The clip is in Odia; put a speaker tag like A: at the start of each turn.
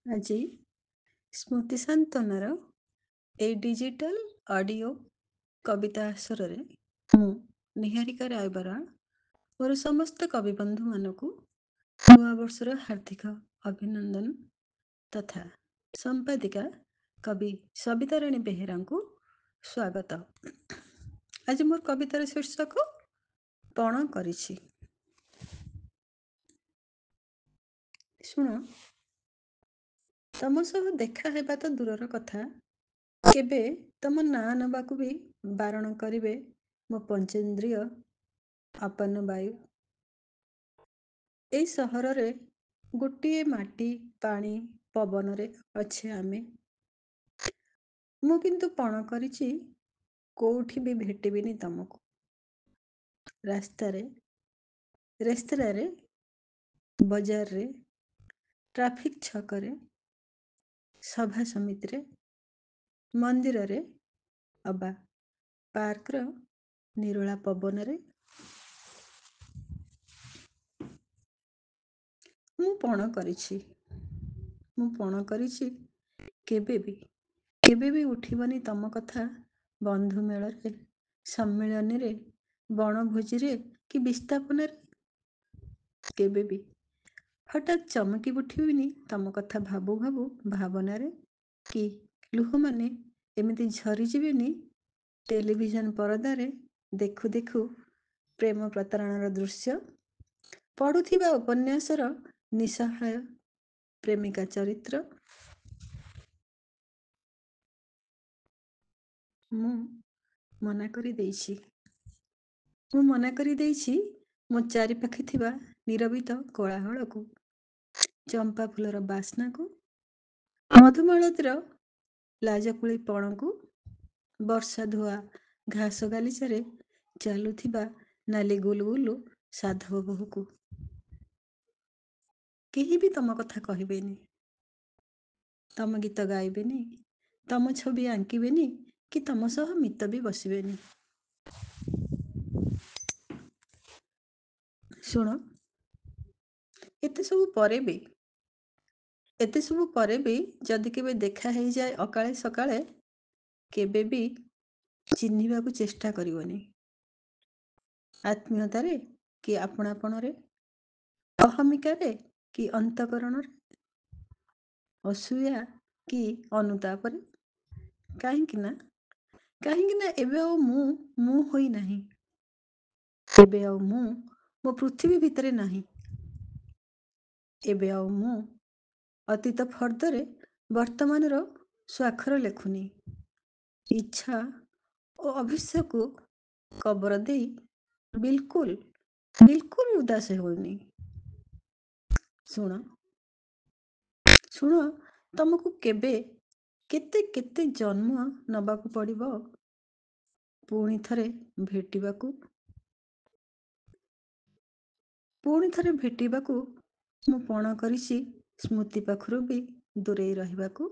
A: ଆଜି ସ୍ମୃତି ସାନ୍ତନାର ଏଇ ଡିଜିଟାଲ ଅଡ଼ିଓ କବିତା ଆସରରେ ମୁଁ ନିହାରିକା ରାୟବରାଳ ମୋର ସମସ୍ତ କବିବନ୍ଧୁମାନଙ୍କୁ ନୂଆବର୍ଷର ହାର୍ଦ୍ଦିକ ଅଭିନନ୍ଦନ ତଥା ସମ୍ପାଦିକା କବି ସବିତାରାଣୀ ବେହେରାଙ୍କୁ ସ୍ୱାଗତ। ଆଜି ମୋର କବିତାର ଶୀର୍ଷକ ପଣ କରିଛି। ଶୁଣ, ତମ ସହ ଦେଖା ହେବା ତ ଦୂରର କଥା, କେବେ ତମ ନାଁ ନେବାକୁ ବି ବାରଣ କରିବେ ମୋ ପଞ୍ଚେନ୍ଦ୍ରିୟ ଆପନ୍ନ ବାୟୁ। ଏଇ ସହରରେ ଗୋଟିଏ ମାଟି ପାଣି ପବନରେ ଅଛେ ଆମେ। ମୁଁ କିନ୍ତୁ ପଣ କରିଛି କୋଉଠି ବି ଭେଟିବିନି ତମକୁ। ରାସ୍ତାରେ, ରେସ୍ତୋରାଁରେ, ବଜାରରେ, ଟ୍ରାଫିକ୍ ଛକରେ, ସଭା ସମିତିରେ, ମନ୍ଦିରରେ ଅବା ପାର୍କର ନିରୋଳା ପବନରେ ମୁଁ ପଣ କରିଛି। ମୁଁ ପଣ କରିଛି କେବେ ବି ଉଠିବନି ତମ କଥା ବନ୍ଧୁ ମେଳରେ, ସମ୍ମିଳନୀରେ, ବଣଭୋଜିରେ କି ବିସ୍ଥାପନରେ। କେବେ ବି ହଠାତ୍ ଚମକି ଉଠିବିନି ତମ କଥା ଭାବୁ ଭାବୁ ଭାବନାରେ, କି ଲୁହମାନେ ଏମିତି ଝରିଯିବେନି ଟେଲିଭିଜନ ପରଦାରେ ଦେଖୁ ଦେଖୁ ପ୍ରେମ ପ୍ରତାରଣାର ଦୃଶ୍ୟ, ପଢ଼ୁଥିବା ଉପନ୍ୟାସର ନିଃସହାୟ ପ୍ରେମିକା ଚରିତ୍ର। ମୁଁ ମନା କରିଦେଇଛି। ମୁଁ ମନା କରିଦେଇଛି ମୋ ଚାରିପାଖେ ଥିବା ନିରବିତ କୋଳାହଳକୁ, ଚମ୍ପା ଫୁଲର ବାସ୍ନାକୁ, ମଧୁମାଳତୀର ଲାଜକୁଳି ପଣକୁ, ବର୍ଷା ଧୁଆ ଘାସ ଗାଲିଚାରେ ଚାଲୁଥିବା ନାଲି ଗୁଲୁଗୁଲୁ ସାଧବ ବୋହୂକୁ। କେହି ବି ତମ କଥା କହିବେନି, ତମ ଗୀତ ଗାଇବେନି, ତମ ଛବି ଆଙ୍କିବେନି କି ତମ ସହ ମିତ ବି ବସିବେନି। ଶୁଣ, ଏତେ ସବୁ ପରେ ବି ଯଦି କେବେ ଦେଖା ହେଇଯାଏ ଅକାଳେ ସକାଳେ, କେବେ ବି ଚିହ୍ନିବାକୁ ଚେଷ୍ଟା କରିବନି। ଆତ୍ମୀୟତାରେ କି ଆପଣାପଣରେ, ଅହମିକାରେ କି ଅନ୍ତଃକରଣରେ, ଅସୂୟା କି ଅନୁତାପରେ। କାହିଁକି ନା ଏବେ ଆଉ ମୁଁ ହୋଇନାହିଁ। ଏବେ ଆଉ ମୁଁ ମୋ ପୃଥିବୀ ଭିତରେ ନାହିଁ। ଏବେ ଆଉ ମୁଁ ଅତୀତ ଫର୍ଦ୍ଦରେ ବର୍ତ୍ତମାନର ସ୍ୱାକ୍ଷର ଲେଖୁନି। ଇଚ୍ଛା ଓ ଅଭୀଷ୍ଟକୁ କବର ଦେଇ ବିଲକୁଲ ଉଦାସ ହେଉନି। ଶୁଣ, ତମକୁ କେତେ ଜନ୍ମ ନେବାକୁ ପଡ଼ିବ ପୁଣି ଥରେ ଭେଟିବାକୁ। ମୁଁ ପଣ କରିଛି ସ୍ମୃତି ପାଖରୁ ବି ଦୂରେଇ ରହିବାକୁ।